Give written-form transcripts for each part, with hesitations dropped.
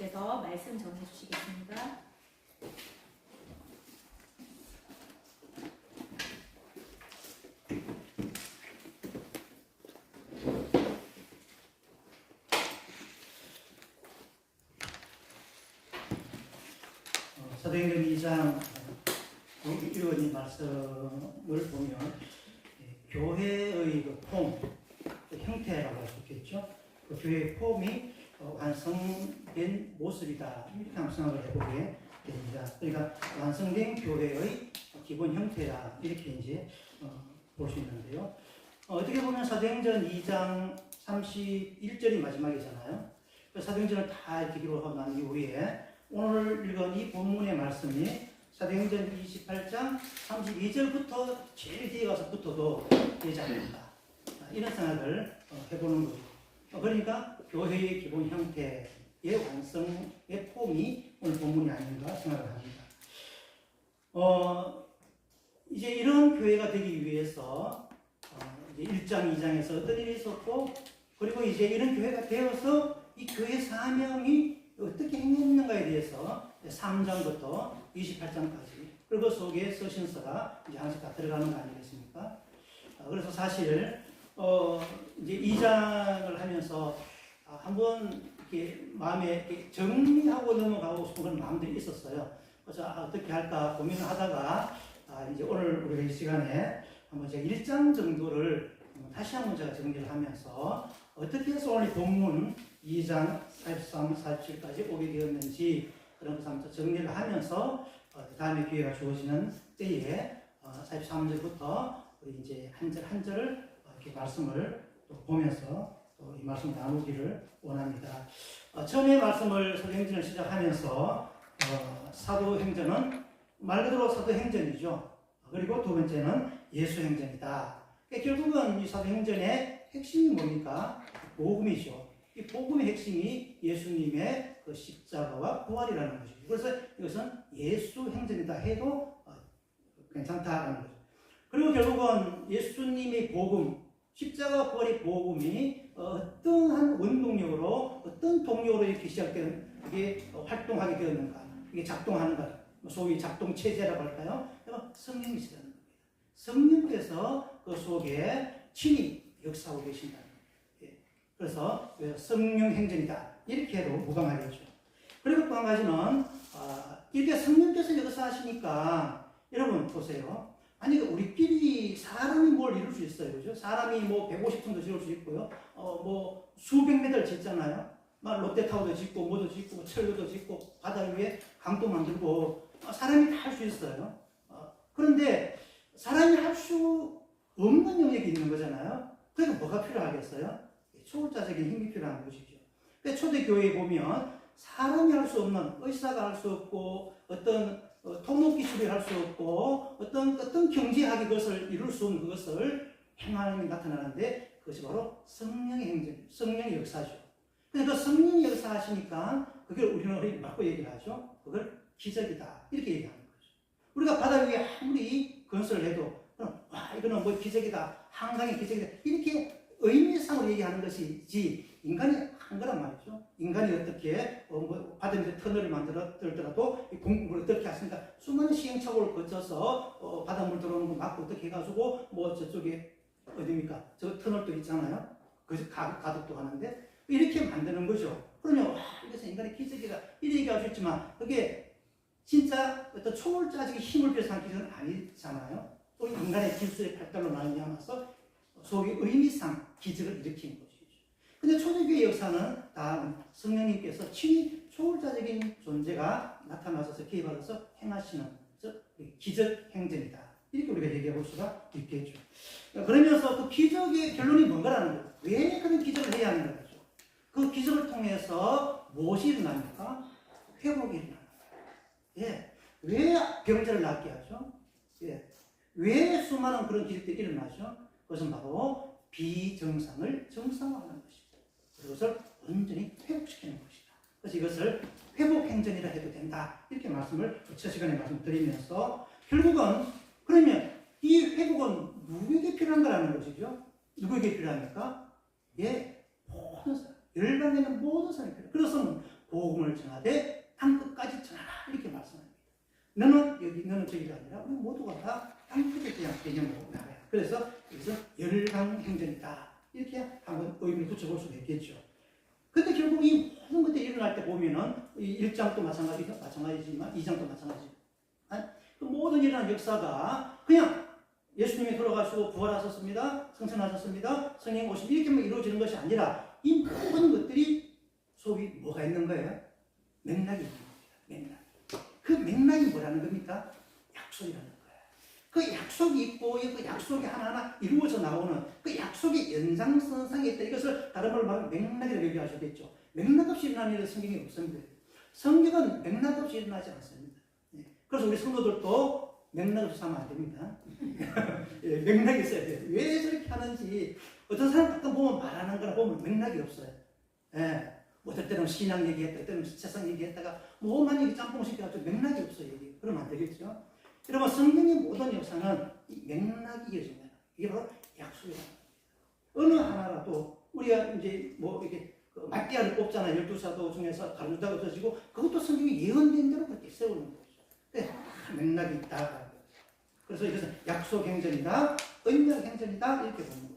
목사님께서 말씀 전해 주시겠습니다. 사도행전 2장 1번 말씀을 보면 교회의 그 폼, 그 형태라고 할 수 있겠죠. 그 교회의 폼이 완성된 모습이다. 이렇게 한번 생각을 해보게 됩니다. 그러니까 완성된 교회의 기본 형태라 이렇게 이제 볼 수 있는데요. 어떻게 보면 사도행전 2장 31절이 마지막이잖아요. 그 사도행전을 다 이렇게 기록하고 난 이후에 오늘 읽은 이 본문의 말씀이 사도행전 28장 32절부터 제일 뒤에 가서부터도 되지 않는다. 이런 생각을 해보는 거죠. 그러니까 교회의 기본 형태의 완성의 폼이 오늘 본문이 아닌가 생각을 합니다. 이제 이런 교회가 되기 위해서 이제 1장, 2장에서 어떤 일이 있었고, 그리고 이제 이런 교회가 되어서 이 교회 사명이 어떻게 행했는가에 대해서 3장부터 28장까지 그리고 그 속에 서신서가 이제 하나씩 다 들어가는 거 아니겠습니까? 그래서 사실 이제 2장을 하면서 한번 이렇게 마음에 이렇게 정리하고 넘어가고 싶은 그런 마음들이 있었어요. 그래서 어떻게 할까 고민을 하다가 이제 오늘 우리가 이 시간에 한번 제가 1장 정도를 다시 한번 제가 정리를 하면서 어떻게 해서 오늘 본문 2장 43, 47까지 오게 되었는지 그런 것을 한번 정리를 하면서 다음에 기회가 주어지는 때에 43절부터 우리 이제 한 절 한 절을 이렇게 말씀을 또 보면서 또 이 말씀을 나누기를 원합니다. 처음에 말씀을 사도행전을 시작하면서 사도행전은 말 그대로 사도행전이죠. 그리고 두 번째는 예수행전이다. 결국은 이 사도행전의 핵심이 뭡니까? 복음이죠. 이 복음의 핵심이 예수님의 그 십자가와 부활이라는 것이죠. 그래서 이것은 예수 행전이다 해도 괜찮다라는 거죠. 그리고 결국은 예수님의 복음, 십자가 부활의 복음이 어떠한 원동력으로, 어떤 동력으로 이렇게 시작되는, 이게 활동하게 되었는가, 이게 작동하는가, 소위 작동 체제라고 할까요? 성령이시라는 겁니다. 성령께서 그 속에 친히 역사하고 계신다. 그래서 성령 행전이다. 이렇게도 무방하겠죠. 그리고 또 한 가지는 이렇게 성령께서 역사하시니까 여러분 보세요. 아니 우리끼리 사람이 뭘 이룰 수 있어요, 그죠? 사람이 뭐 150층도 지을 수 있고요. 뭐 수백 메달 짓잖아요. 막 롯데타워도 짓고 뭐도 짓고 철로도 짓고 바다 위에 강도 만들고 사람이 다 할 수 있어요. 그런데 사람이 할 수 없는 영역이 있는 거잖아요. 그러니까 뭐가 필요하겠어요? 초월자적인 힘이 필요한 것이죠. 초대교회에 보면 사람이 할 수 없는, 의사가 할 수 없고 어떤 통목기술이 할 수 없고 어떤 경제학이 그것을 이룰 수 없는 그것을 행하는 게 나타나는데 그것이 바로 성령의 행전, 성령의 역사죠. 그러니까 성령이 역사하시니까 그걸 우리는 맞고 얘기를 하죠. 그걸 기적이다 이렇게 얘기하는 거죠. 우리가 바다 위에 아무리 건설을 해도 와 이거는 뭐 기적이다, 한강의 기적이다 이렇게 의미상으로 얘기하는 것이지 인간이 한 거란 말이죠. 인간이 어떻게 뭐 바다 밑에 터널을 만들더라도 공급을 어떻게 하십니까? 수많은 시행착오를 거쳐서 바닷물 들어오는 거 막고 어떻게 해가지고 뭐 저쪽에 어디입니까? 저 터널도 있잖아요. 그래서 가덕도 하는데 이렇게 만드는 거죠. 그러면 와 이것은 인간의 기적이다 이렇게 얘기할 수 있지만 그게 진짜 어떤 초월자적인 힘을 비해서 한 기적은 아니잖아요. 또 인간의 기술의 발달로 말미암아서 속의 의미상 기적을 일으킨 것이죠. 근데 초대교회 역사는 다 성령님께서 친히 초월자적인 존재가 나타나셔서 개입하셔서 행하시는 기적 행전이다. 이렇게 우리가 얘기해 볼 수가 있겠죠. 그러면서 그 기적의 결론이 뭔가라는 거예요. 왜 그런 기적을 해야 하는 거죠? 그 기적을 통해서 무엇이 일어납니까? 회복이 일어나는 거예요. 예. 왜 병자를 낫게 하죠? 예. 왜 수많은 그런 기적들이 일어나죠? 그것은 바로 비정상을 정상화하는 것입니다. 그것을 온전히 회복시키는 것이다. 그래서 이것을 회복행전이라 해도 된다. 이렇게 말씀을 첫 시간에 말씀드리면서 결국은 그러면 이 회복은 누구에게 필요한가라는 것이죠. 누구에게 필요합니까? 예, 모든 사람. 열방에 있는 모든 사람이 필요해요. 그래서 복음을 전하되 땅끝까지 전하라 이렇게 말씀합니다. 너는 여기 너는 저기가 아니라 우리 모두가 다 땅끝에 대한 개념으로 나가요. 그래서 여기서 열강행전이다 이렇게 한번 의미를 붙여볼 수가 있겠죠. 근데 결국 이 모든 것들이 일어날 때 보면은 이 1장도 마찬가지지만 2장도 마찬가지지만 그 모든 일어난 역사가 그냥 예수님이 돌아가시고 부활하셨습니다. 승천하셨습니다. 성령 오심 이렇게만 이루어지는 것이 아니라 이 모든 것들이 소위 뭐가 있는 거예요? 맥락이 있는 겁니다. 맥락. 그 맥락이 뭐라는 겁니까? 약속이라는 거예요. 그 약속이 있고 그 약속이 하나하나 이루어져 나오는 그 약속의 연장선상에 있다. 이것을 다른 말로 말하면 맥락이라고 얘기하셨겠죠. 맥락 없이 일어나는 일은 성경이 없습니다. 성경은 맥락 없이 일어나지 않습니다. 그래서 우리 성도들도 맥락 없이 살면 안 됩니다. 맥락이 있어야 돼요. 왜 저렇게 하는지 어떤 사람 가끔 보면 말하는 거나 보면 맥락이 없어요. 어떨 때는 신앙 얘기했다, 어떨 때는 세상 얘기했다가 뭐만 얘기 짬뽕 시켜가지고 맥락이 없어요. 그러면 안 되겠죠. 여러분 성경의 모든 역사는 이 맥락이 이어집니다. 이게 바로 약속이라는 겁니다. 어느 하나라도 우리가 이제 뭐 이렇게 마띠아를 뽑잖아요. 12사도 중에서 가룟유다가 없어지고 그것도 성경이 예언된 대로 그렇게 세우는 거죠. 맥락이 있다. 그래서 이것은 약속 행전이다, 언약 행전이다 이렇게 보는 거죠.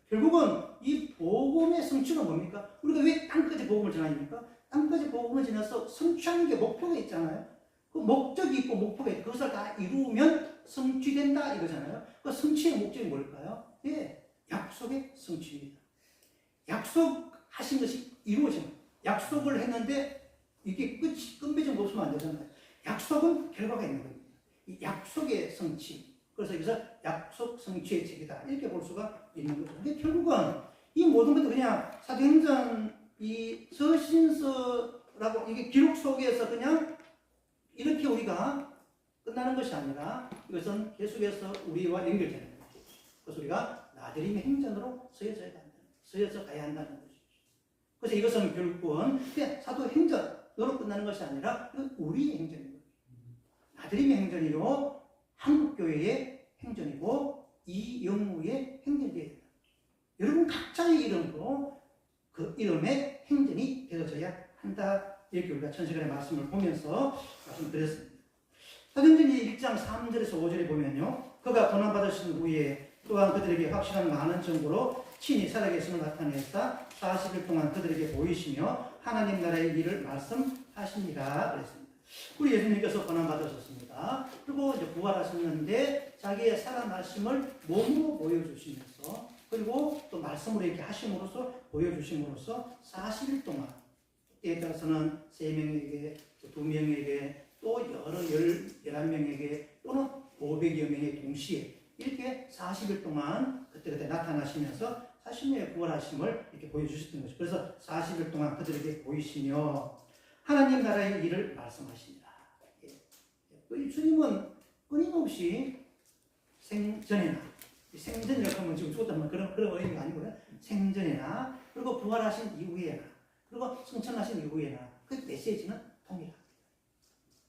결국은 이 복음의 성취가 뭡니까? 우리가 왜 땅까지 복음을 전합니까? 땅까지 복음을 전해서 성취하는 게 목표가 있잖아요. 그 목적이 있고 목표가 있고 그것을 다 이루면 성취된다 이거잖아요. 그 성취의 목적이 뭘까요? 예, 약속의 성취입니다. 약속하신 것이 이루어집니다. 약속을 했는데 이게 끝맺음 없으면 안 되잖아요. 약속은 결과가 있는 겁니다. 이 약속의 성취. 그래서 여기서 약속 성취의 책이다. 이렇게 볼 수가 있는 거죠. 근데 결국은 이 모든 것도 그냥 사도행전 이 서신서라고 이게 기록 속에서 그냥 이렇게 우리가 끝나는 것이 아니라 이것은 계속해서 우리와 연결되는 거죠. 그래서 우리가 나들임의 행전으로 서여져 가야 한다는 것이죠. 그래서 이것은 결국은 사도행전으로 끝나는 것이 아니라 이건 우리의 행전입니다. 나들임의 행전이요 한국교회의 행전이고 이영우의 행전이에요. 여러분 각자의 이름으로 그 이름의 행전이 되어져야 한다. 이렇게 우리가 천시간의 말씀을 보면서 말씀드렸습니다. 사도행전 1장 3절에서 5절에 보면요. 그가 고난받으신 후에 또한 그들에게 확실한 많은 증거로 친히 살아계심을 나타내사 40일 동안 그들에게 보이시며 하나님 나라의 일을 말씀하십니다. 그랬습니다. 우리 예수님께서 고난받으셨습니다. 그리고 이제 부활하셨는데 자기의 살아나심을 몸으로 보여주시면서 그리고 또 말씀으로 이렇게 하심으로써 보여주심으로써 40일 동안 때에 따라서는 3명에게 2명에게 또 여러 11명에게 또는 500여 명의 동시에 이렇게 40일 동안 그때그때 나타나시면서 40명의 부활하심을 이렇게 보여주셨던 거죠. 그래서 40일 동안 그들에게 보이시며 하나님 나라의 일을 말씀하십니다. 주님은 끊임없이 생전에나 생전이라고 하면 지금 죽었다면 그런 의미가 아니고요. 생전에나 그리고 부활하신 이후에나 그리고 승천하신 이후에나 그 메시지는 동일합니다.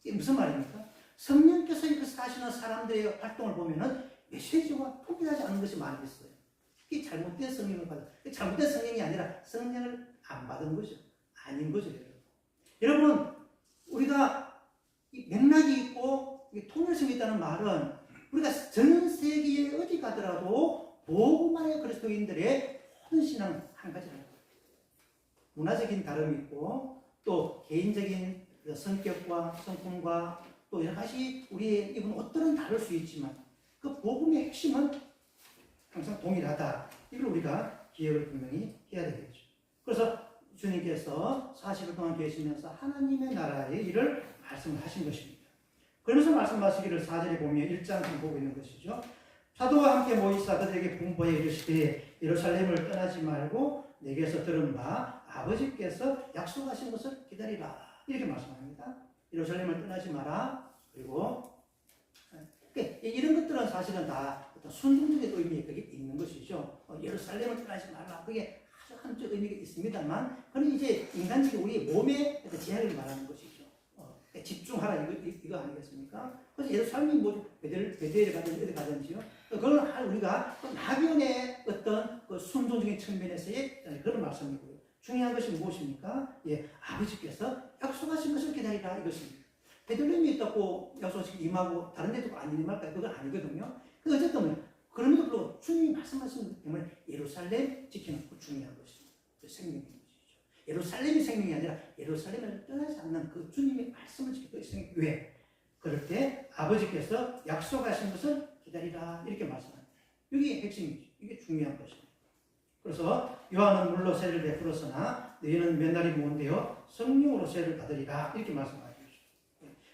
이게 무슨 말입니까? 성령께서 이것을 하시는 사람들의 활동을 보면은 메시지와 통일하지 않는 것이 많이 있어요. 이게 잘못된 성령을 받아. 잘못된 성령이 아니라 성령을 안 받은 거죠. 아닌 거죠, 여러분. 우리가 이 맥락이 있고 통일성이 있다는 말은 우리가 전 세계에 어디 가더라도 복음만의 그리스도인들의 모든 신앙은 한 가지라는 거예요. 문화적인 다름이 있고 또 개인적인 성격과 성품과 또 여러 가지 우리의 입은 어떤 다를 수 있지만 그 복음의 핵심은 항상 동일하다. 이걸 우리가 기억을 분명히 해야 되겠죠. 그래서 주님께서 40일 동안 계시면서 하나님의 나라의 일을 말씀을 하신 것입니다. 그러면서 말씀하시기를 4절에 보면 1장을 보고 있는 것이죠. 사도와 함께 모이사 그들에게 분부해 이르시되 예루살렘을 떠나지 말고 내게서 들은 바 아버지께서 약속하신 것을 기다리라. 이렇게 말씀합니다. 예루살렘을 떠나지 마라. 그리고 이런 것들은 사실은 다 어떤 순종적인 의미가 있는 것이죠. 예루살렘을 떠나지 마라. 그게 아주 한쪽 의미가 있습니다만, 그건 이제 인간적인 우리 몸의 제약을 말하는 것이죠. 집중하라 이거 아니겠습니까? 그래서 예루살렘이 뭐 베델에 가든지 어디 가든지요. 그건 우리가 나변의 어떤 그 순종적인 측면에서의 그런 말씀이고요. 중요한 것이 무엇입니까? 예, 아버지께서 약속하신 것을 기다리라 이것입니다. 베들레헴에 있다고 약속하신 임하고 다른 데도 안 임할까요? 그건 아니거든요. 어쨌든 그럼에도 불구하고 주님이 말씀하신 것 때문에 예루살렘 지키는 그 중요한 것입니다. 그 생명인 것이죠. 예루살렘이 생명이 아니라 예루살렘을 떠나지 않는 그 주님의 말씀을 지키고 있으니 왜? 그럴 때 아버지께서 약속하신 것을 기다리라 이렇게 말씀합니다. 이게 핵심이죠. 이게 중요한 것입니다. 그래서 요한은 물로 세를 베풀었으나 너희는 몇 날이 모은되어 성령으로 세를 받으리라 이렇게 말씀하죠.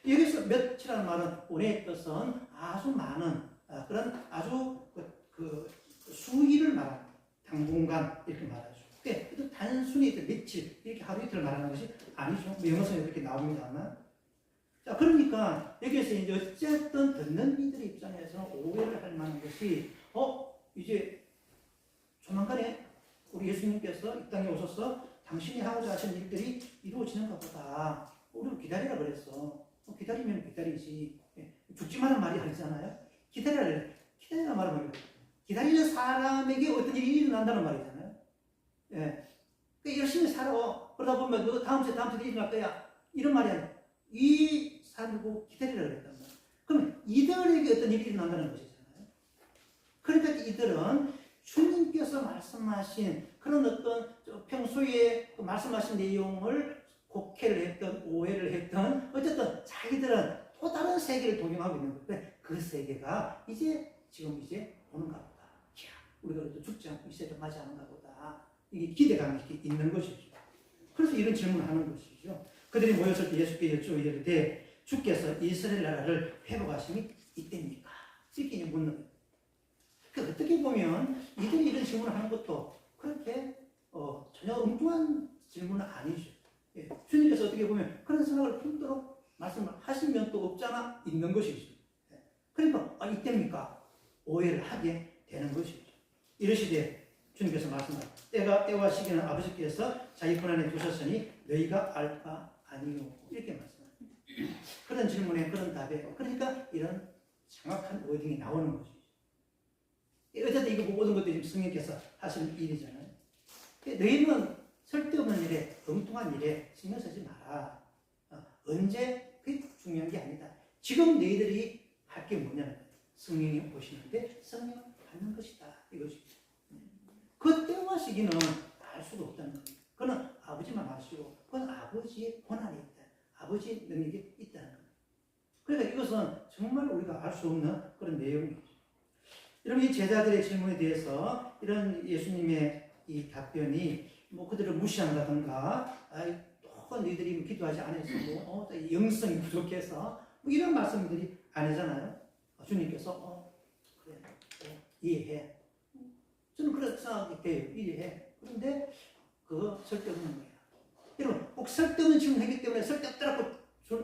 여기서 몇이라는 말은 오해의 뜻은 아주 많은 그런 아주 수일을 말합니다. 당분간 이렇게 말하죠. 근데 단순히 며칠 이렇게 하루 이틀 말하는 것이 아니죠. 영어성에 이렇게 나옵니다만. 자, 그러니까 여기에서 이제 어쨌든 듣는 이들의 입장에서는 오해를 할 만한 것이 이제 조만간에 우리 예수님께서 이 땅에 오셔서 당신이 하고자 하신 일들이 이루어지는가 보다. 우리를 기다리라 그랬어. 기다리면 기다리지. 죽지마는 말이 아니잖아요. 기다리라 말은 뭐예요? 기다리는 사람에게 어떤 일이 일어난다는 말이잖아요. 예. 그러니까 열심히 살아. 그러다 보면 너 다음 주에 일어날 거야. 이런 말이 아니야. 이 사람을 보고 기다리라 그랬단 말이야. 그러면 이들에게 어떤 일이 일어난다는 것이잖아요. 그러니까 이들은 주님께서 말씀하신 그런 어떤 평소에 말씀하신 내용을 곡해를 했던 오해를 했던 어쨌든 자기들은 또 다른 세계를 동경하고 있는 건데 그 세계가 지금 오는가 보다. 이야, 우리가 죽지 않고 이 세대를 맞이하는가 보다. 이게 기대감이 이렇게 있는 것이죠. 그래서 이런 질문을 하는 것이죠. 그들이 모였을 때 예수께 여쭈이르되 주께서 이스라엘 나라를 회복하심이 이때입니까? 이렇게 묻는 거예요. 그러니까 어떻게 보면 이들이 이런 질문을 하는 것도 그렇게 전혀 엉뚱한 질문은 아니죠. 예, 주님께서 어떻게 보면 그런 생각을 품도록 말씀을 하시면 또 없잖아 있는 것이죠. 예, 그러니까 이때입니까? 오해를 하게 되는 것이죠. 이러시되 주님께서 말씀하시고 때와 시기는 아버지께서 자기 권한에 두셨으니 너희가 알 바 아니요 이렇게 말씀합니다. 그런 질문에 그런 답에 그러니까 이런 정확한 워딩이 나오는 것이죠. 어쨌든 이거 모든 것들이 지금 성령께서 하시는 일이잖아요. 너희는 쓸데없는 일에 엉뚱한 일에 신경 쓰지 마라. 언제 그게 중요한 게 아니다. 지금 너희들이 할 게 뭐냐는 성령이 오시는데 성령을 받는 것이다. 이것이죠. 그 때와 시기는 알 수가 없다는 거예요. 그건 아버지만 아시고 그건 아버지의 권한이 있다. 아버지의 능력이 있다는 거예요. 그러니까 이것은 정말 우리가 알 수 없는 그런 내용이죠. 여러분 이 제자들의 질문에 대해서 이런 예수님의 이 답변이 그들을 무시한다든가 또 너희들이 기도하지 않아서 영성이 부족해서 이런 말씀들이 아니잖아요. 주님께서 그래 이해해. 저는 그렇게 생각이 돼요. 이해해. 그런데 그거 쓸데없는 거예요. 여러분 꼭 쓸데없는 질문을 했기 때문에 쓸데없다라고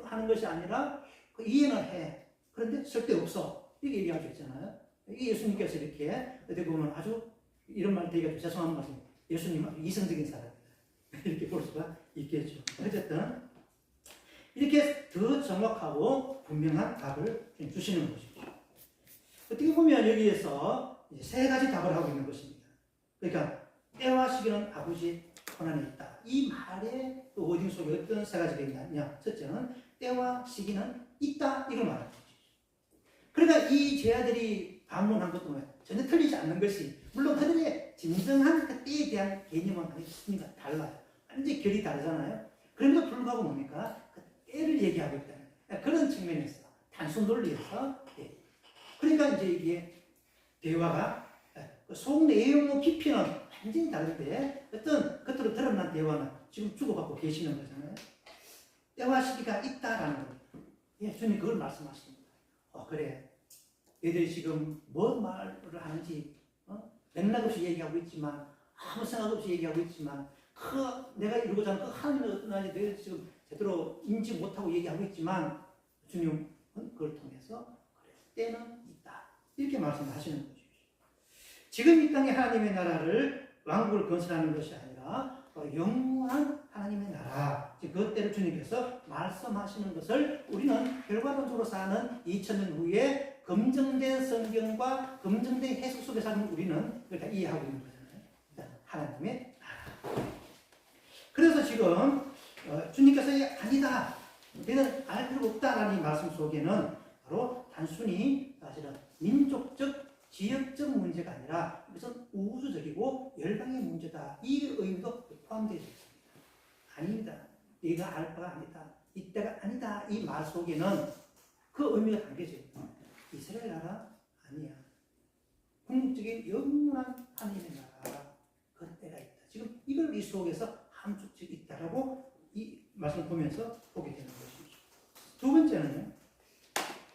하는 것이 아니라 이해는 해. 그런데 쓸데없어. 이렇게 얘기할 수 있잖아요. 이 예수님께서 이렇게 어떻게 보면 아주 이런 말 되게 죄송한 말씀. 예수님은 이성적인 사람이다. 이렇게 볼 수가 있겠죠. 어쨌든 이렇게 더 정확하고 분명한 답을 주시는 것이죠. 어떻게 보면 여기에서 이제 세 가지 답을 하고 있는 것입니다. 그러니까 때와 시기는 아버지 권한에 있다. 이 말의 그 워딩 속에 어떤 세 가지가 있느냐. 첫째는 때와 시기는 있다. 이걸 말하는 거죠. 그러니까 이 제자들이 반문한 것도 전혀 틀리지 않는 것이 물론 그들의 진정한 그 때에 대한 개념은 아니겠습니까? 달라요. 완전히 결이 다르잖아요. 그럼에도 불구하고 뭡니까? 그 때를 얘기하고 있다는 그런 측면에서 단순 논리에서 그러니까 이제 이게 대화가 속 내용의 깊이는 완전히 다른데 어떤 겉으로 드러난 대화는 지금 주고받고 계시는 거잖아요. 때와 시기가 있다라는 거예요. 예, 주님 그걸 말씀하십니다. 그래. 얘들이 지금 뭔 말을 하는지 맥락 없이 얘기하고 있지만 아무 생각 없이 얘기하고 있지만 내가 이루고자 하는 그 하나님의 어떤 하나님 너희들 지금 제대로 인지 못하고 얘기하고 있지만 주님은 그걸 통해서 그래, 때는 있다. 이렇게 말씀하시는 것이죠. 지금 이 땅에 하나님의 나라를 왕국을 건설하는 것이 아니라 영원한 하나님의 나라 그 때를 주님께서 말씀하시는 것을 우리는 결과론적으로 사는 2000년 후에 검증된 성경과 검증된 해석 속에 사는 우리는 그걸 다 이해하고 있는 거잖아요. 하나님의 나라. 그래서 지금 주님께서 아니다, 너희는 알 필요가 없다라는 이 말씀 속에는 바로 단순히 사실은 민족적, 지역적 문제가 아니라 이것은 우주적이고 열방의 문제다. 이 의미도 포함되어 있습니다. 아닙니다. 네가 알 바가 아니다. 이때가 아니다. 이 말 속에는 그 의미가 담겨져 있다. 이스라엘 나라 아니야. 궁극적인 영원한 하나님의 나라. 그 때가 있다. 지금 이걸 이 속에서 함축적 있다라고 이 말씀을 보면서 보게 되는 것이죠. 두 번째는요.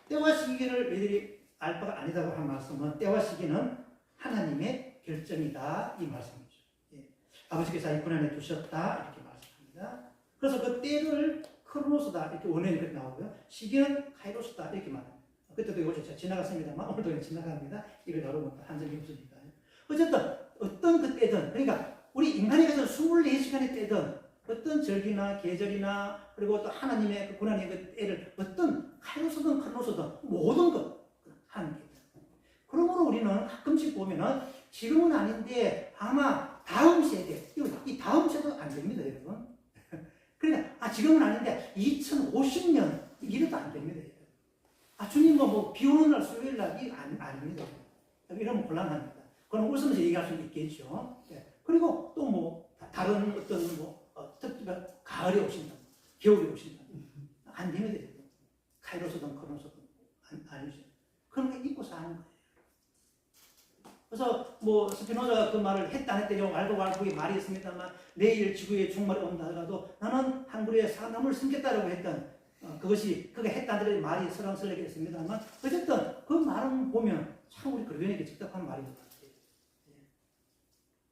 때와 시기를 너희들이 알 바가 아니다고 한 말씀은 때와 시기는 하나님의 결정이다. 이 말씀이죠. 예. 아버지께서 이 고난에 두셨다. 이렇게 말씀합니다. 그래서 그 때를 크로노스다. 이렇게 원어에 그렇게 나오고요. 시기는 카이로스다. 이렇게 말합니다. 그때도 이거 제가 지나갔습니다만 오늘도 지나갑니다. 이걸 여러분 한정이 없으니까요. 어쨌든 어떤 그 때든 그러니까 우리 인간이 가진 24시간의 때든 어떤 절기나 계절이나 그리고 또 하나님의 그 고난의 그 때를 어떤 카이로스든 크로노스든 모든 것 하는 게 그러므로 우리는 가끔씩 보면은 지금은 아닌데 아마 다음 세대 이 다음 세대도 안 됩니다, 여러분. 그러니까 지금은 아닌데 2050년 이래도 안 됩니다. 주님 비 오는 날 수요일 날 이거 아닙니다. 이러면 곤란합니다. 그럼 웃으면서 얘기할 수 있겠죠. 예. 그리고 또 다른 어떤 특별한 가을에 오신다, 겨울에 오신다 안 됩니다. 카이로스든 크로노스든 아니죠. 그런 거 잊고 사는 거예요. 그래서 스피노자가 그 말을 했다 안 했다 알고 그게 말이 있습니다만 내일 지구에 종말이 온다 하더라도 나는 한 그루의 사람을 숨겠다라고 했던 그가 했다 하더라도 말이 설왕설래게 했습니다만 어쨌든 그 말은 보면 참 우리 그러려니까 적답한 말인 것 같아요. 예.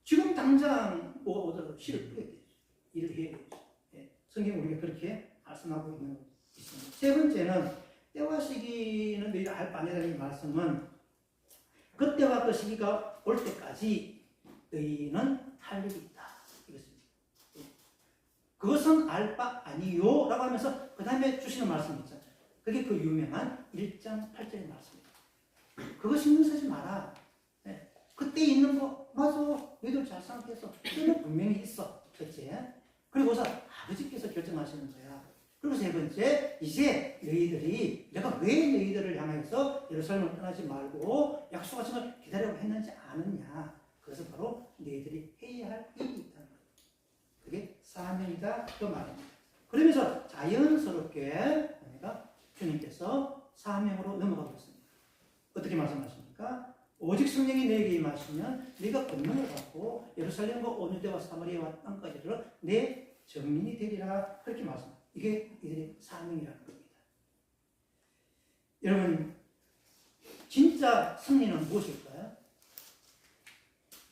지금 당장 뭐가 오더라도 씨를 뿌려야 되죠. 일을 해야 되죠. 예. 성경 우리가 그렇게 말씀하고 있는 것 있습니다. 세 번째는 때와 시기는 너희가 알 바 아니라는 말씀은 그때와 그 시기가 올 때까지 너희는 할 일이 있다. 이것입니다. 그것은 알 바 아니요 라고 하면서 그 다음에 주시는 말씀이 있잖아요. 그게 그 유명한 1장 8절의 말씀입니다. 그거 신경 쓰지 마라. 네. 그때 있는 거 맞아. 너희들 잘 생각해서 때는 분명히 있어. 첫째. 그리고서 아버지께서 결정하시는 거야. 그리고 세 번째, 이제 너희들이 내가 왜 너희들을 향해서 예루살렘을 떠나지 말고 약속하신 걸 기다리고 했는지 아느냐. 그것은 바로 너희들이 해야 할 일이 있다는 거예요. 그게 사명이다. 그 말입니다. 그러면서 자연스럽게 주님께서 사명으로 넘어가고 있습니다. 어떻게 말씀하십니까? 오직 성령이 너에게 임하시면 네가 권능을 받고 예루살렘과 온 유대와 사마리아와 땅까지 이르러 내 정민이 되리라. 그렇게 말씀합니다. 이게 이들의 사명이라는 겁니다. 여러분, 진짜 승리는 무엇일까요?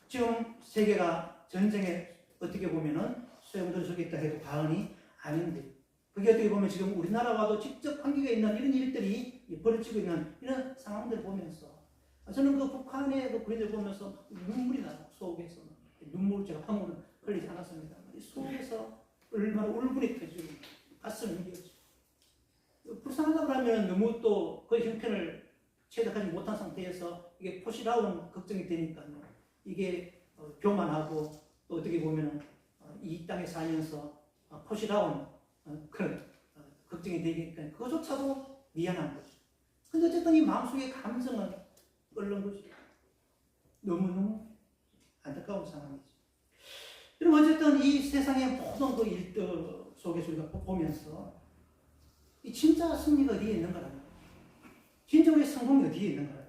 지금 세계가 전쟁에 어떻게 보면은 소용돌이 속에 있다 해도 과언이 아닌데, 그게 어떻게 보면 지금 우리나라와도 직접 관계가 있는 이런 일들이 벌어지고 있는 이런 상황들을 보면서 저는 그 북한의 그 그림을 보면서 눈물이 나요. 속에서 눈물, 제가 방울은 흘리지 않았습니다. 이 속에서 얼마나 울분이 터지고 가슴이 움직여지고 불쌍하다고 하면 너무 또 그 형편을 체득하지 못한 상태에서 이게 포시라운 걱정이 되니까요. 이게 교만하고 또 어떻게 보면 이 땅에 살면서 포시라운 그런 걱정이 되니까 그것조차도 미안한 거죠. 근데 어쨌든 이 마음속의 감정은 끓는 거죠. 너무너무 안타까운 상황이죠. 여러분 어쨌든 이 세상의 모든 그 일들 속에서 우리가 보면서 이 진짜 승리가 어디에 있는 거라는 거예요. 진짜 우리의 성공이 어디에 있는 거예요.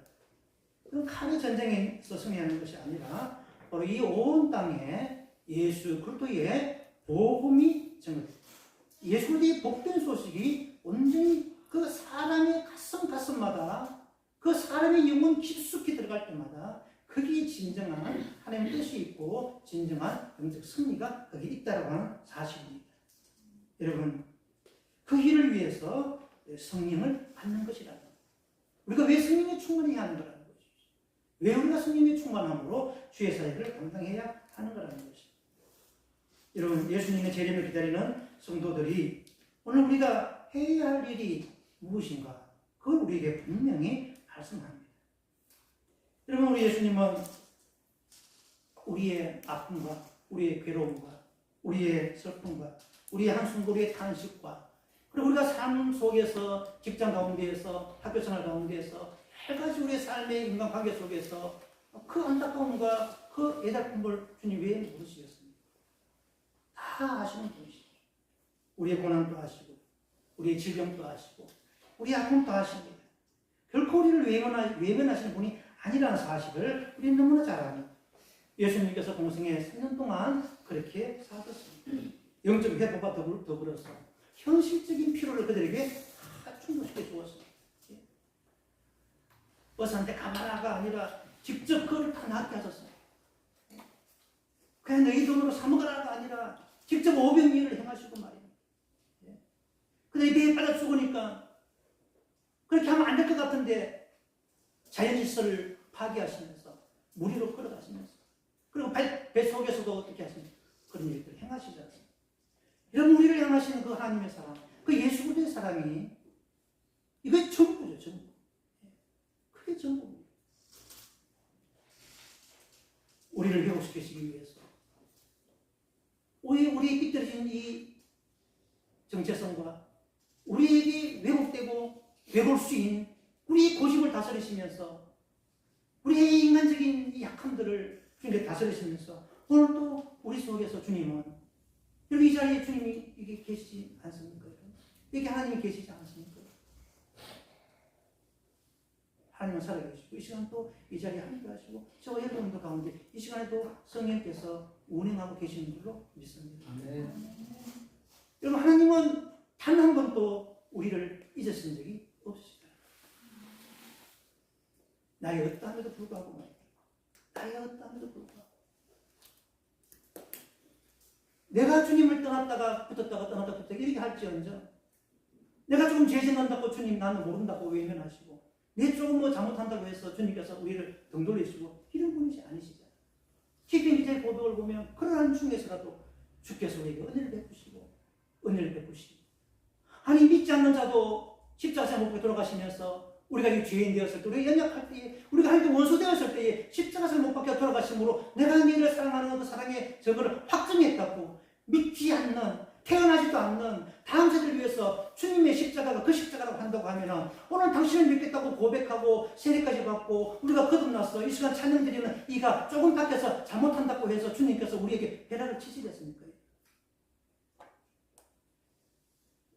그건 칼의 전쟁에서 승리하는 것이 아니라 바로 이 온 땅에 예수 그리스도의 복음이 전해집니다. 예수 그리스도의 복된 소식이 온전히 그 사람의 가슴마다 그 사람의 영혼 깊숙이 들어갈 때마다 거기에 진정한 하나님의 뜻이 있고 진정한 영적 승리가 거기에 있다고 하는 사실입니다. 여러분 그 일을 위해서 성령을 받는 것이라는 거예요. 우리가 왜 성령에 충만해야 하는 거라는 것이죠. 왜 우리가 성령에 충만함으로 주의 사역을 감당해야 하는 거라는 것이죠. 여러분 예수님의 재림을 기다리는 성도들이 오늘 우리가 해야 할 일이 무엇인가 그걸 우리에게 분명히 말씀합니다. 여러분 우리 예수님은 우리의 아픔과 우리의 괴로움과 우리의 슬픔과 우리의 한숨, 우리의 탄식과 그리고 우리가 삶 속에서 직장 가운데에서 학교 생활 가운데에서 여러 가지 우리의 삶의 인간관계 속에서 그 안타까움과 그 애달픔을 주님 왜 모르시겠습니까? 다 아시는 분이시죠. 우리의 고난도 아시고 우리의 질병도 아시고 우리의 아픔도 아십니다. 결코 우리를 외면하시는 분이 아니라는 사실을 우리는 너무나 잘 압니다. 예수님께서 공생애 3년 동안 그렇게 사셨습니다. 영적 회복과 더불어서 현실적인 필요를 그들에게 다 충족시켜 주었습니다. 어사한테 가만하가 아니라 직접 그를 다 낫게 하셨습니다. 그냥 너희 돈으로 사 먹으라가 아니라 직접 오병이어를 행하시고 말입니다. 근데 배에 빠져 죽으니까 그렇게 하면 안 될 것 같은데 자연질서를 파괴하시면서 무리로 끌어가시면서 그리고 배 속에서도 어떻게 하십니까? 그런 일들을 행하시지 않습니까? 이런 우리를 향하시는 그 하나님의 사랑, 그 예수 그리스도의 사랑이 이게 전부죠, 전부. 그게 전부입니다. 우리를 회복시키시기 위해서 우리의 삐뚤어진 이 정체성과 우리에게 왜곡되고 왜골수인 우리의 고집을 다스리시면서 우리의 인간적인 이 약함들을 주님께 다스리시면서 오늘 또 우리 속에서 주님은 여기 이 자리에 주님이 이게 계시지 않습니까? 여기 하나님이 계시지 않습니까? 하나님은 살아계시고 이 시간 또 이 자리에 함께 하시고 저와 여러분들 가운데 이 시간에도 성령께서 운행하고 계시는 줄로 믿습니다. 여러분 하나님은 단 한 번도 우리를 잊으신 적이 없으시다. 나의 어떠함에도 불구하고 말이야. 나의 어떠함에도 불구하고 내가 주님을 떠났다가 붙었다가 떠났다가 붙었다가 이렇게 할지언정 내가 조금 죄 짓는다고 주님 나는 모른다고 외면하시고 내 조금 뭐 잘못한다고 해서 주님께서 우리를 등 돌리시고 이런 분이지 아니시잖아요. 기쁜 기자의 고백을 보면 그러한 중에서라도 주께서 우리에게 은혜를 베푸시고 은혜를 베푸시고 아니 믿지 않는 자도 십자가에 못 박혀 돌아가시면서 우리가 이 죄인 되었을 때 우리가 연약할 때에 우리가 하나님께 원수 되었을 때에 십자가에 못 박혀 돌아가심으로 내가 너희를 사랑하는 그 사랑의 저거를 확증했다고 믿지 않는 태어나지도 않는 다음 세대를 위해서 주님의 십자가가 그 십자가라고 한다고 하면은 오늘 당신을 믿겠다고 고백하고 세례까지 받고 우리가 거듭났어 이 시간 찬양 드리는 이가 조금 밖에서 잘못한다고 해서 주님께서 우리에게 배락을 치시겠습니까?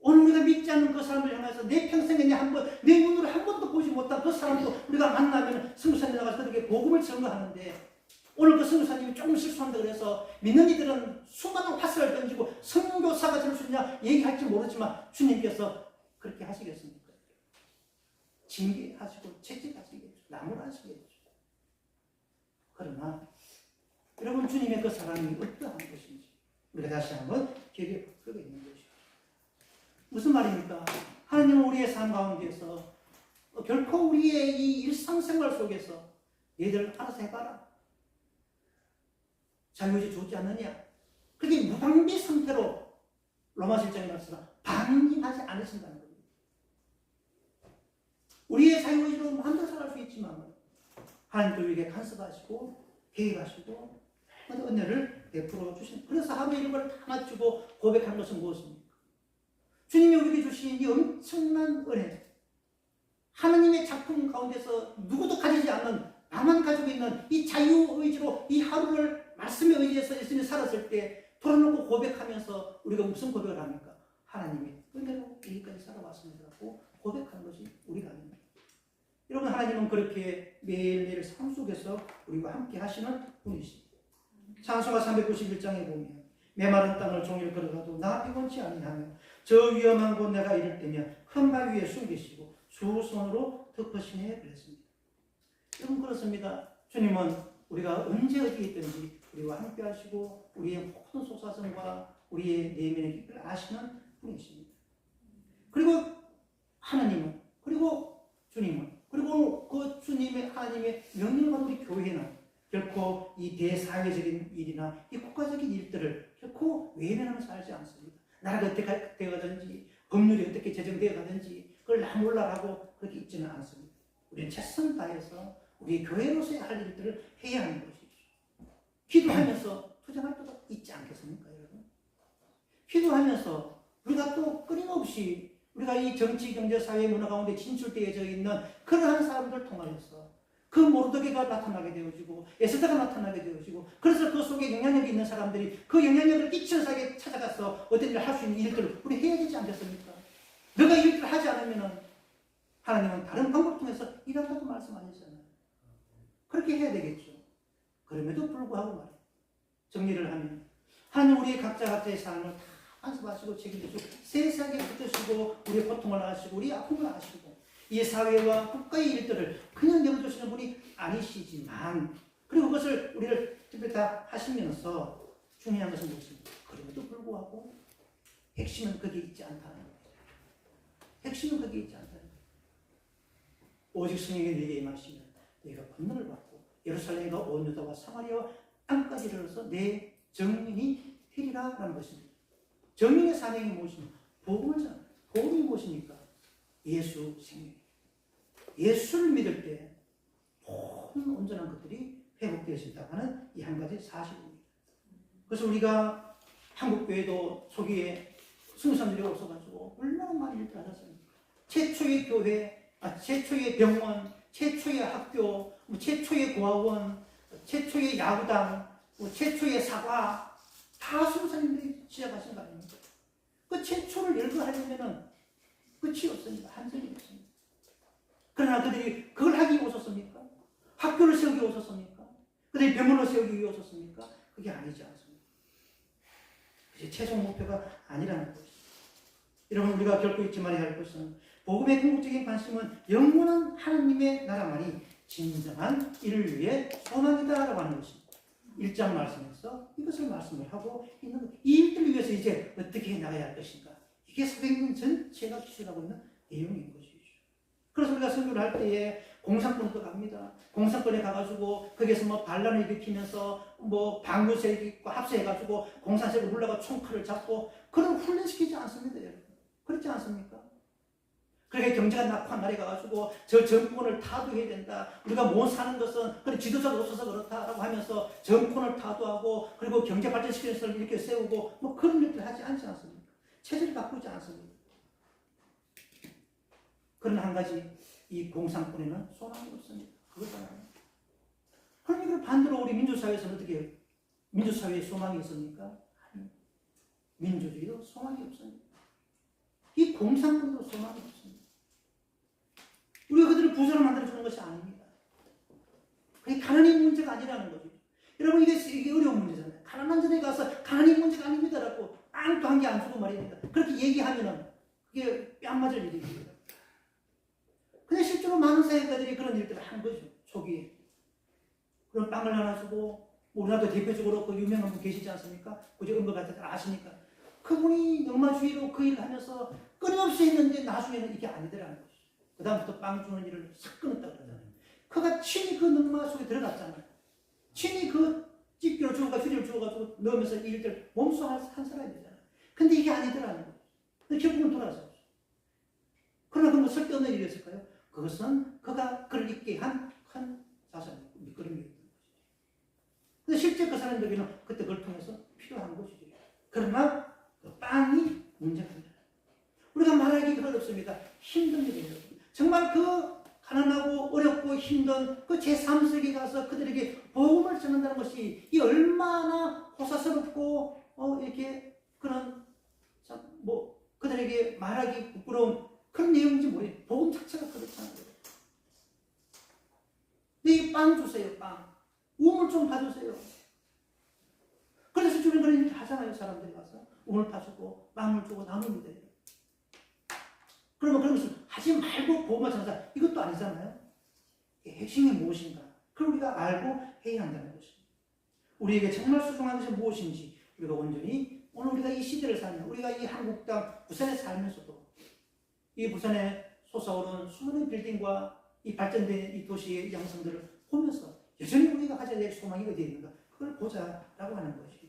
오늘 우리가 믿지 않는 그 사람을 향해서 내 평생에 내 눈으로 한 번도 보지 못한 그 사람도 우리가 만나면 선교사님 나가서 그들에게 복음을 전가하는데 오늘 그 선교사님이 조금 실수한다 그래서 믿는 이들은 수많은 화살을 던지고 선교사가 될 수 있냐 얘기할지 모르지만 주님께서 그렇게 하시겠습니까? 징계하시고 채찍하시겠죠. 나무라시겠죠. 그러나 여러분 주님의 그 사랑이 어떠한 것인지 우리가 다시 한번 기억해 볼 필요가 있는 것이죠. 무슨 말입니까? 하나님은 우리의 삶 가운데서 결코 우리의 이 일상생활 속에서 얘들 알아서 해봐라. 자유의지 주지 않느냐? 그게 무방비 상태로 로마서 1장에 말씀하신 방임하지 않으신다는 겁니다. 우리의 자유의지로 마음대로 살아갈 수 있지만 하나님도 우리에게 간섭하시고 개입하시고 은혜를 베풀어 주신 그래서 하루 일과를 다 맞추고 고백하는 것은 무엇입니까? 주님이 우리에게 주신 이 엄청난 은혜 하나님의 작품 가운데서 누구도 가지지 않는 나만 가지고 있는 이 자유의지로 이 하루를 말씀에 의지해서 예수님이 살았을 때 돌아놓고 고백하면서 우리가 무슨 고백을 합니까? 하나님의 은혜로 여기까지 살아왔습니다라고 고백하는 것이 우리가 아닙니다. 여러분 하나님은 그렇게 매일매일 삶 속에서 우리와 함께 하시는 분이십니다. 찬송가 391장에 보면 메마른 땅을 종일 걸어가도 나 피곤치 아니하며 저 위험한 곳 내가 이를 때면 큰 바위 위에 숨기시고 두 손으로 덮으시네 그랬습니다. 여러분 그렇습니다. 주님은 우리가 언제 어디에 있든지 우리와 함께 하시고 우리의 모든 속사정과 우리의 내면의 깊이를 아시는 분이십니다. 그리고 하나님은 그리고 주님은 그리고 그 주님의 하나님의 명령과 우리 교회는 결코 이 대사회적인 일이나 이 국가적인 일들을 결코 외면하면서 살지 않습니다. 나라가 어떻게 되어가든지 법률이 어떻게 제정되어 가든지 그걸 나몰라라고 그렇게 있지는 않습니다. 우리는 최선 다해서 우리 교회로서의 할 일들을 해야 하는 것이죠. 기도하면서 투쟁할 때도 있지 않겠습니까, 여러분? 기도하면서 우리가 또 끊임없이 우리가 이 정치, 경제, 사회, 문화 가운데 진출되어져 있는 그러한 사람들 통하여서 그 모르드게가 나타나게 되어지고 에스더가 나타나게 되어지고 그래서 그 속에 영향력이 있는 사람들이 그 영향력을 끼치는 사회에 찾아가서 어떤 일을 할 수 있는 일들을 우리 해야 되지 않겠습니까? 너가 이 일들을 하지 않으면 하나님은 다른 방법 통해서 일한다고 말씀 안 했잖아요. 그렇게 해야 되겠죠. 그럼에도 불구하고 말이에요. 정리를 하면 하나님 우리의 각자의 삶을 다 안수하시고 책임지시고 세상에 붙드시고 우리의 고통을 아시고 우리의 아픔을 아시고 이 사회와 국가의 일들을 그냥 내어주시는 분이 아니시지만 그리고 그것을 우리를 특별히 다 하시면서 중요한 것은 무엇입니까? 그럼에도 불구하고 핵심은 거기에 있지 않다는 거예요. 핵심은 거기에 있지 않다는 거예요. 오직 성령이 네게 임하시면 네가 권능을 받고 예루살렘과 온 유다와 사마리아와 땅까지 이르러서 내 정민이 되리라 라는 것입니다. 정민의 사명이 무엇입니까? 복음을 전하는 거예요. 복음이 무엇입니까? 예수 생명. 예수를 믿을 때 모든 온전한 것들이 회복되어진다고 하는 이 한 가지 사실입니다. 그래서 우리가 한국교회도 초기에 승선들이 없어가지고 얼마나 많은 일들 하셨습니까? 최초의 교회, 최초의 병원, 최초의 학교, 최초의 고아원, 최초의 야구당, 최초의 사과 다 승선님들이 시작하신 거 아닙니까? 그 최초를 열거하려면은 끝이 없습니다. 한정이 없습니다. 그러나 그들이 그걸 하기 위해 오셨습니까? 학교를 세우기 위해 오셨습니까? 그들이 병원을 세우기 위해 오셨습니까? 그게 아니지 않습니까? 그게 최종 목표가 아니라는 것입니다. 여러분 우리가 결코 잊지 말아야 할 것은 복음의 궁극적인 관심은 영원한 하나님의 나라만이 진정한 이를 위해 소망이다라고 하는 것입니다. 1장 말씀에서 이것을 말씀을 하고 있는 것. 이 일들을 위해서 이제 어떻게 해나가야 할 것인가. 이게 사도행전 전체가 기술하고 있는 내용인 것이죠. 그래서 우리가 선교를 할 때에 공산권도 갑니다. 공산권에 가가지고 거기에서 뭐 반란을 일으키면서 뭐 방구세 있고 합세해가지고 공산세를 물러가 총칼을 잡고 그런 훈련시키지 않습니다. 여러분. 그렇지 않습니까? 그렇게 경제가 낙후한 나라에 가가지고 저 정권을 타도해야 된다. 우리가 못 사는 것은 그래 지도자가 없어서 그렇다라고 하면서 정권을 타도하고 그리고 경제 발전시키는 사람을 이렇게 세우고 뭐 그런 일들을 하지 않지 않습니까? 체제를 바꾸지 않습니다. 그런 한 가지 이 공산권에는 소망이 없습니다. 그것만은. 그럼 이걸 반대로 우리 민주사회에서는 어떻게 해요? 민주사회에 소망이 있습니까? 아니. 민주주의도 소망이 없습니다. 이 공산권도 소망이 없습니다. 우리가 그들을 부자로 만들어주는 것이 아닙니다. 그게 가난의 문제가 아니라는 거죠. 여러분 이게 어려운 문제잖아요. 가난한 자리에 가서 가난의 문제가 아닙니다라고 빵도 한 개 안 주고 말입니다. 그렇게 얘기하면은 그게 뺨 맞을 일입니다. 근데 실제로 많은 사회가들이 그런 일들을 한 거죠. 초기에. 그런 빵을 하나 주고 우리나라도 대표적으로 그 유명한 분 계시지 않습니까? 그저 은거 같은 걸 아시니까. 그분이 영마주의로 그 일을 하면서 끊임없이 했는데 나중에는 이게 아니더라는 거죠. 그 다음부터 빵 주는 일을 싹 끊었다 그러잖아요. 그가 친히 그 넉마 속에 들어갔잖아요. 친히 그 집기로 주어가 휴지를 주어가지고 넣으면서 이 일들 몸소 한 사람이잖아요. 근데 이게 아니더라는 거죠. 근데 결국은 돌아섰죠. 그러나 그건 쓸데없는 일이었을까요? 그것은 그가 그를 있게 한 큰 자산이고 밑거름이었던 것이죠. 근데 실제 그 사람들에게는 그때 그걸 통해서 필요한 것이죠. 그러나 그 빵이 문제가 아니라 우리가 말하기가 어렵습니다. 힘든 일이에요. 정말 그 가난하고 어렵고 힘든 그 제3세기에 가서 그들에게 복음을 전한다는 것이 이 얼마나 호사스럽고 이렇게 그런 뭐 그들에게 말하기 부끄러운 그런 내용인지 모르겠어요. 복음 자체가 그렇잖아요. 네, 빵 주세요, 빵. 우물 좀 봐주세요. 그래서 주는 그런 일을 하잖아요. 사람들이 가서 우물 파주고 빵을 주고 나눕니다. 그러면 그런 것을 하지 말고 복음을 전하자. 이것도 아니잖아요. 핵심이 무엇인가? 그걸 우리가 알고 해야 한다는 것입니다. 우리에게 정말 소중한 것이 무엇인지 우리가 온전히 오늘 우리가 이 시대를 살면 우리가 이 한국 땅 부산에 살면서도 이 부산에 솟아오른 수많은 빌딩과 이 발전된 이 도시의 양성들을 보면서 여전히 우리가 가져야 될 소망이 어디에 있는가? 그걸 보자라고 하는 것이죠.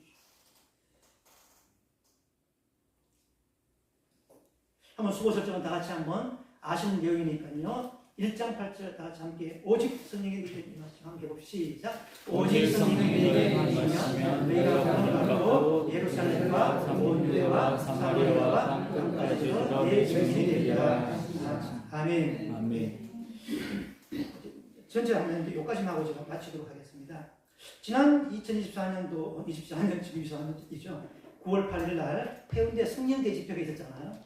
한번 수고 설정은 다 같이 한번 아시는 내용이니까요. 1장 8절 다 같이 함께 오직 성령의 능력이 임하시면 함께 봅시다. 시작. 오직 성령의 능력이 임하시면 너희가 구원을 받고 예루살렘과 온 유대와 사마리아와 땅끝까지 이르러 내 증인이 되리라. 아멘. 아멘. 전체 하면 여기까지만 하고 제가 마치도록 하겠습니다. 지난 2024년도 24년 지금 24년이죠. 9월 8일 날 해운대 성령대 집회가 있었잖아요.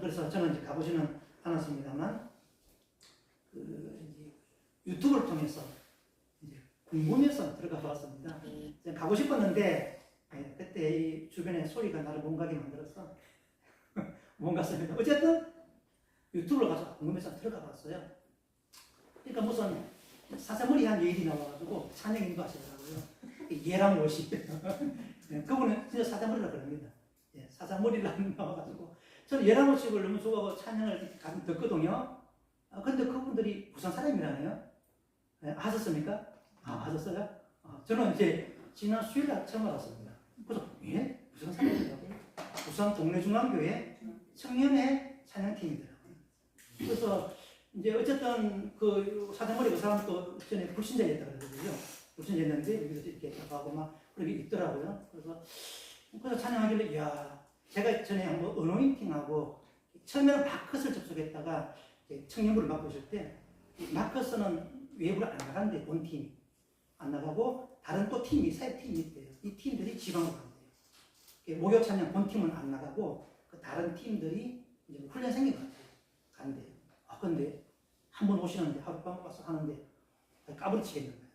그래서 저는 이제 가보지는 않았습니다만 이제 유튜브를 통해서 이제 궁금해서 들어가 봤습니다. 가고 싶었는데 그때 이 주변에 소리가 나를 못 가게 만들어서 못 갔습니다. 어쨌든 유튜브로 가서 궁금해서 들어가 봤어요. 그러니까 무슨 사사머리한 여인이 나와가지고 찬양 인도하시더라고요. 예람 워십. 그분은 진짜 사자머리라 그럽니다. 예, 사자머리라 나와가지고 저는 예람 워십을 너무 좋아하고 찬양을 가끔 듣거든요. 근데 그분들이 부산 사람이라네요. 예, 하셨습니까? 하셨어요? 저는 이제 지난 수요일 날 처음 알았습니다. 그래서 예? 부산 사람이라고요? 부산 동래중앙교회 청년회 찬양팀이더라고요. 그래서 이제 어쨌든 그 사자머리 그 사람도 전에 불신자였다고 그러거든요. 불신자였는데 여기서 이렇게 하고 막 그렇게 있더라고요. 그래서 찬양하길래 이야, 제가 전에 한번 어노인팅하고 처음에는 마커스를 접속했다가 청년부를 맡고 있을 때 마커스는 외부를 안 나간대. 본 팀이 안 나가고 다른 또 팀이 새 팀이 있대요. 이 팀들이 지방으로 간대요. 목요 찬양 본 팀은 안 나가고 그 다른 팀들이 이제 훈련생이 간대요. 근데 한 번 오시는데 하룻밤 와서 하는데 까부리치겠는 거예요.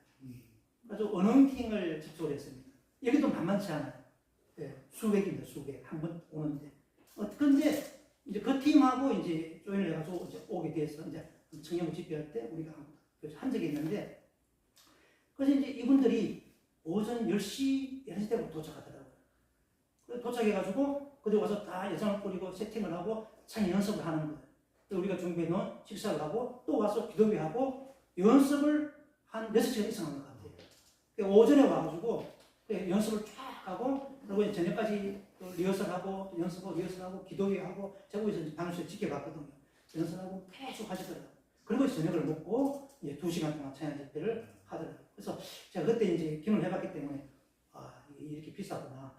그래서 어노인팅을 접촉을 했습니다. 여기도 만만치 않아요. 예, 수백입니다. 수백. 한 번 오는데. 근데 이제 그 팀하고 이제 조인을 해가지고 이제 오게 돼서 이제 청년부 집회할 때 우리가 한 적이 있는데, 그래서 이제 이분들이 오전 10시, 11시 때부터 도착하더라고요. 그래서 도착해가지고 그들 와서 다 예상을 뿌리고 세팅을 하고 찬양 연습을 하는 거예요. 우리가 준비해 놓은 식사를 하고 또 와서 기도회하고 연습을 한 6시간 이상 한 것 같아요. 오전에 와가지고 연습을 쫙 하고 그리고 저녁까지 리허설하고 리허설하고 기도회하고 제가 여기서 방에서 지켜봤거든요. 연습하고 계속 하시더라고요. 그리고 저녁을 먹고 이제 2시간 동안 찬양 집회를 하더라고요. 그래서 제가 그때 이제 경험을 해봤기 때문에 이렇게 비싸구나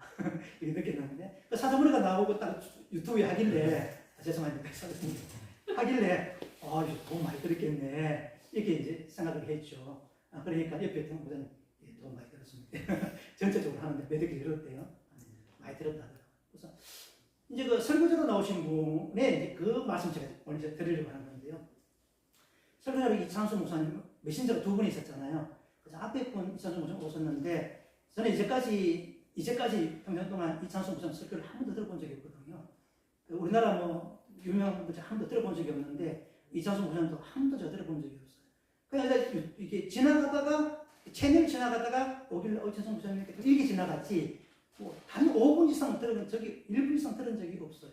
이렇게 느꼈는데 그 사자머리가 나오고 딱 유튜브에 하길래 죄송합니다. 하길래 이거 돈 많이 들었겠네 이렇게 이제 생각을 했죠. 그러니까 옆에 있던 분은 돈 많이 들었습니다. 전체적으로 하는데 몇 억이 들었대요. 많이 들었다더라고요. 그래서 이제 그 설교자로 나오신 분의 이제 그 말씀 제가 오늘 이제 드리려고 하는 건데요. 설교자로 이찬수 목사님 메신저가 2분이 있었잖아요. 그래서 앞에 분 이찬수 목사님 오셨는데 저는 이제까지 평생 동안 이찬수 목사님 설교를 한 번도 들어본 적이 없거든요. 우리나라 뭐 유명한 분들 한 번도 들어본 적이 없는데 이찬수 목사님도 한 번도 제가 들어본 적이 없어요. 그냥 이게 지나가다가 채널 지나가다가 오길래 이찬수 목사님 이렇게 지나갔지 단 5분 이상 들은 적이 1분 이상 들은 적이 없어요.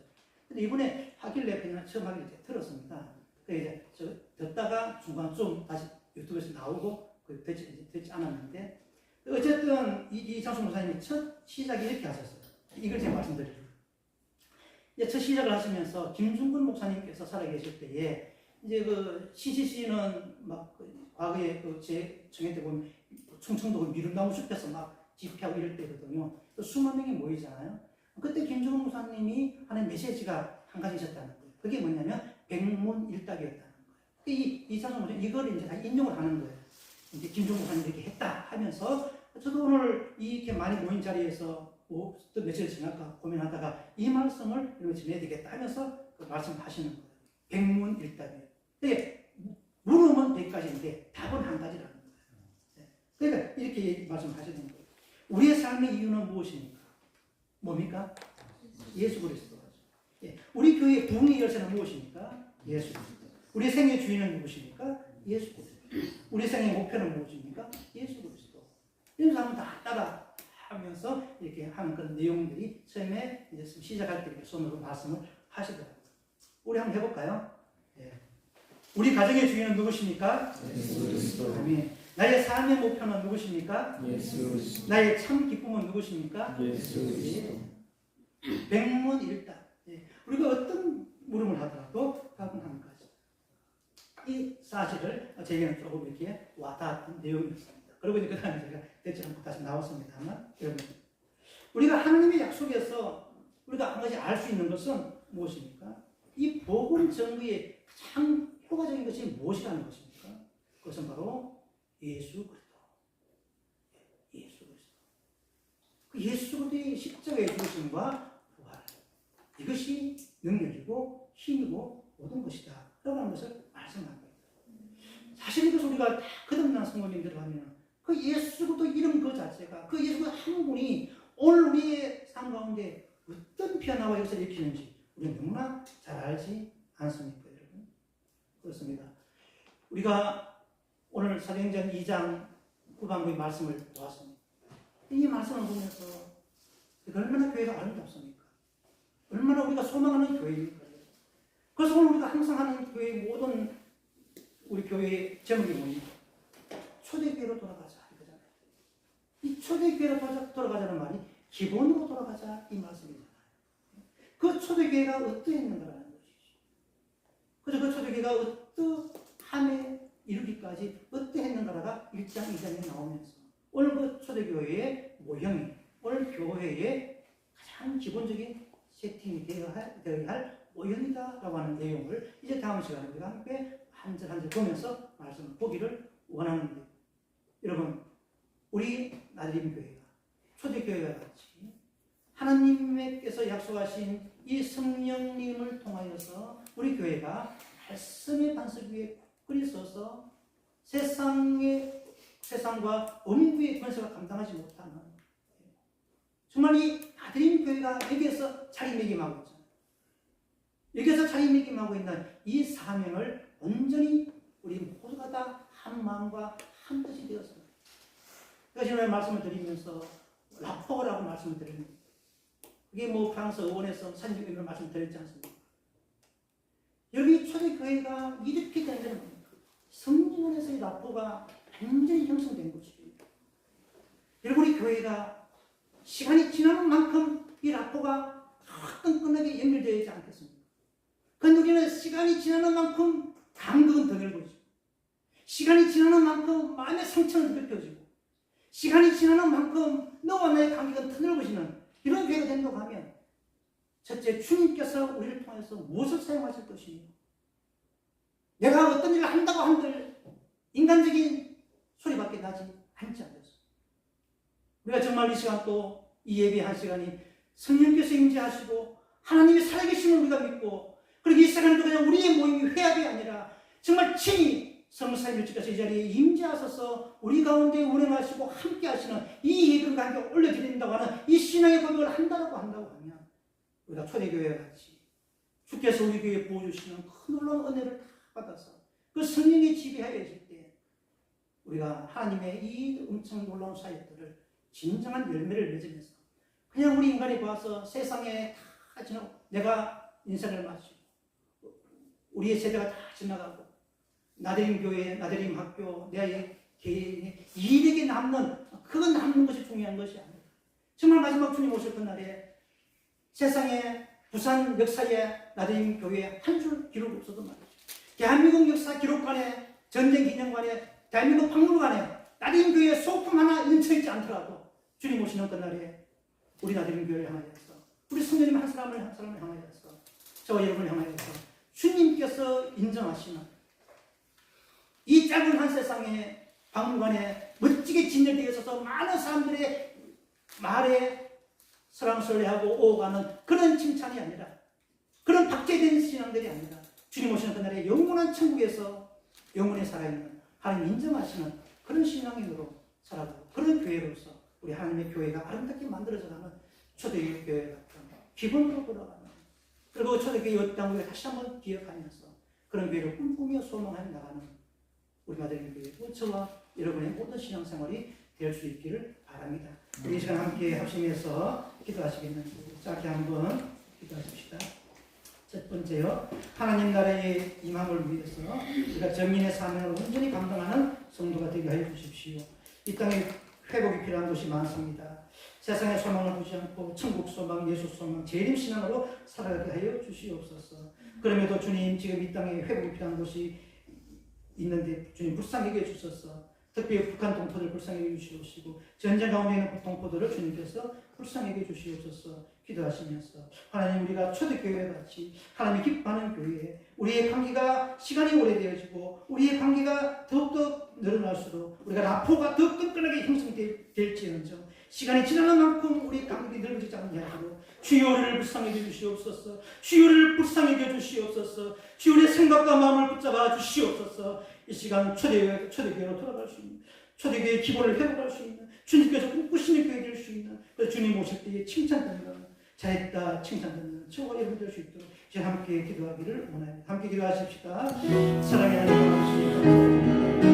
근데 이번에 하길래 그냥 처음 하길래 들었습니다. 이제 듣다가 중간쯤 다시 유튜브에서 나오고 듣지 않았는데 어쨌든 이창수 목사님이 첫 시작이 이렇게 하셨어요. 이걸 제가 말씀드리려고. 첫 시작을 하시면서 김중근 목사님께서 살아계실 때에 이제 그 CCC는 막 과거에 제 청년 때 보면 충청도 미룬나무 숲에서 막 집회하고 이럴 때거든요. 수만 명이 모이잖아요. 그때 김중근 목사님이 하는 메시지가 한 가지 있었다는 거예요. 그게 뭐냐면 백문일답이었다는 거예요. 이창수 목사님 이걸 이제 다 인용을 하는 거예요. 이제 김종국 목사님이 이렇게 했다 하면서 저도 오늘 이렇게 많이 모인 자리에서 또 며칠 지날까 고민하다가 이 말씀을 이렇게 전해야 되겠다 하면서 그 말씀하시는 거예요. 백문일답이에요. 근데 물으면 100가지인데 답은 한 가지라는 거예요. 그러니까 이렇게 말씀하시는 거예요. 우리의 삶의 이유는 무엇입니까? 뭡니까? 예수 그리스도. 우리 교회의 부흥의 열쇠는 무엇입니까? 예수 그리스도. 우리의 생의 주인은 무엇입니까? 예수 그리스도. 우리 생의 목표는 무엇입니까? 예수 그리스도. 이런 사람은 다 따라 하면서 이렇게 하는 그런 내용들이 처음에 이제 시작할 때 이렇게 손으로 말씀을 하시더라고요. 우리 한번 해볼까요? 우리 가정의 주인은 누구십니까? 예수 그리스도. 아멘. 나의 삶의 목표는 누구십니까? 예수 그리스도. 나의 참 기쁨은 누구십니까? 예수 그리스도. 백문일답. 우리가 어떤 물음을 하더라도 답은 한 가지. 이 사실을 저에게는 조금 이렇게 와닿았던 내용이었습니다. 그러고 이제 그 다음에 제가 듣지 않고 다시 나왔습니다만, 여러분, 우리가 하나님의 약속에서 우리가 한 가지 알 수 있는 것은 무엇입니까? 이 복음 전부의 가장 효과적인 것이 무엇이라는 것입니까? 그것은 바로 예수 그리스도. 예수 그리스도. 그 예수 그리스도의 십자가의 죽으심과 부활. 이것이 능력이고 힘이고 모든 것이다. 라는 것을 말씀합니다. 사실 이것을 우리가 다 거듭난 성도님들 하면 그 예수 그리스도 이름 그 자체가 그 예수 그리스도 한 분이 오늘 우리의 삶 가운데 어떤 변화와 역사를 일으키는지 우리는 너무나 잘 알지 않습니까, 여러분? 그렇습니다. 우리가 오늘 사도행전 2장 후반부의 말씀을 보았습니다. 이 말씀을 보면서 얼마나 교회가 아름답습니까? 얼마나 우리가 소망하는 교회입니까? 그래서 오늘 우리가 항상 하는 교회의 모든 우리 교회의 제목이 뭡니까? 초대교회로 돌아가자 이거잖아요. 이 초대교회로 돌아가자는 말이 기본으로 돌아가자 이 말씀이잖아요. 그 초대교회가 어떠했는가라는 것이죠. 그래서 그 초대교회가 어떠함에 이르기까지 어떠했는가가 1장 2장에 나오면서 오늘 그 초대교회의 모형이 오늘 교회의 가장 기본적인 세팅이 되어야 할 모형이다라고 하는 내용을 이제 다음 시간에 우리가 함께 한 절 한 절 보면서 말씀을 보기를 원하는데, 여러분, 우리 나들림 교회가 초대교회와 같이 하나님께서 약속하신 이 성령님을 통하여서 우리 교회가 말씀의 반석 위에 굳건히 서서 세상과 음부의 권세가 감당하지 못하는, 정말 이 나들림 교회가 여기에서 자리매김하고 있잖아요. 여기에서 자리매김하고 있는 이 사명을 온전히 우리 모두가 다 한 마음과 한 뜻이 되었습니다. 그래서 오늘 말씀을 드리면서 라포라고 말씀을 드립니다. 그게 뭐 프랑스 의원에서 사진적 의미로 말씀드렸지 않습니까? 여기 초대교회가 이렇게 된 데는 뭡니까? 성령 안에서의 라포가 완전히 형성된 것입니다. 여러분, 우리 교회가 시간이 지나는 만큼 이 라포가 끈끈하게 연결되어 있지 않겠습니까? 그런데 우리는 시간이 지나는 만큼 간격은 더 넓어지고, 시간이 지나는 만큼 마음의 상처는 넓혀지고, 시간이 지나는 만큼 너와 나의 관계가 더 넓어지는 이런 교회가 된다고 하면, 첫째, 주님께서 우리를 통해서 무엇을 사용하실 것이며, 내가 어떤 일을 한다고 한들 인간적인 소리밖에 나지 않지 않겠어. 우리가 정말 이 시간 또 이 예배 한 시간이 성령께서 임재하시고 하나님의 살아계심을 우리가 믿고, 그리고 이 시간도 그냥 우리의 모임이 회합이 아니라 정말 친히 성사님께서 이 자리에 임재하셔서 우리 가운데 운행하시고 함께 하시는 이 예배를 가운데 올려드린다고 하는 이 신앙의 고백을 한다고 하면, 우리가 초대교회와 같이 주께서 우리 교회에 부어주시는 큰 놀라운 은혜를 다 받아서 그 성령이 지배하여질 때 우리가 하나님의 이 엄청 놀라운 사역들을 진정한 열매를 맺으면서 그냥 우리 인간이 봐서 세상에 다 지나고 내가 인생을 마치고 우리의 세대가 다 지나가고 나들림 교회, 나들림 학교, 내 개인이 이익에 남는, 그거 남는 것이 중요한 것이 아니에요. 정말 마지막 주님 오실 그날에 세상에 부산 역사에 나들림 교회 한 줄 기록 없어도 말이죠. 대한민국 역사 기록관에, 전쟁 기념관에, 대한민국 박물관에 나들림 교회 소품 하나 얹혀있지 않더라도 주님 오시는 그날에 우리 나들림 교회를 향하여서, 우리 성도님 한 사람을 향하여서, 저와 여러분을 향하여서 주님께서 인정하시는 이 짧은 한 세상에 박물관에 멋지게 진열되어 있어서 많은 사람들의 말에 설왕설래하고 오가는 그런 칭찬이 아니라, 그런 박제된 신앙들이 아니라 주님 오시는 그날에 영원한 천국에서 영원히 살아있는 하나님 인정하시는 그런 신앙인으로 살아가고, 그런 교회로서 우리 하나님의 교회가 아름답게 만들어져가는 초대교회 같은 기본으로 돌아가는, 그리고 초대교회 였다는 걸 다시 한번 기억하면서 그런 교회를 꿈꾸며 소망하며 나가는 우리 아들의 교회, 저와 여러분의 모든 신앙생활이 될 수 있기를 바랍니다. 우리 이 시간 함께 합심해서 기도하시겠는지 짧게 한번 기도하십시다. 첫 번째요, 하나님 나라의 임함을 위해서 우리가 정인의 사명을 온전히 감당하는 성도가 되게 하여 주십시오. 이 땅에 회복이 필요한 곳이 많습니다. 세상의 소망을 보지 않고 천국 소망, 예수 소망, 재림 신앙으로 살아가게 하여 주시옵소서. 그럼에도 주님, 지금 이 땅에 회복이 필요한 곳이 있는데 주님 불쌍히 여겨주소서. 특히 북한 동포들 불쌍히 여겨주시옵시고 전쟁 가운데 있는 동포들을 주님께서 불쌍히 여겨주시옵소서. 기도하시면서 하나님 우리가 초대교회 같이 하나님이 기뻐하는 교회, 우리의 관계가 시간이 오래되어지고 우리의 관계가 더욱더 늘어날수록 우리가 라포가 더 끈끈하게 형성될지언정 시간이 지나는 만큼 우리의 관계가 넓어지지 않게 하도록 주여 우리를 불쌍히 여겨주시옵소서. 주여 우리를 불쌍히 여겨주시옵소서. 주여 우리의 생각과 마음을 붙잡아 주시옵소서. 이 시간 초대교회로 돌아갈 수 있는, 초대교회의 기본을 회복할 수 있는, 주님께서 꿈꾸시는 교회 될 수 있는, 그래서 주님 오실 때에 칭찬받는, 잘했다 칭찬받는 최고가 여러분 될 수 있도록 이제 함께 기도하기를 원합니다. 함께 기도하십시다. 사랑의 하나님,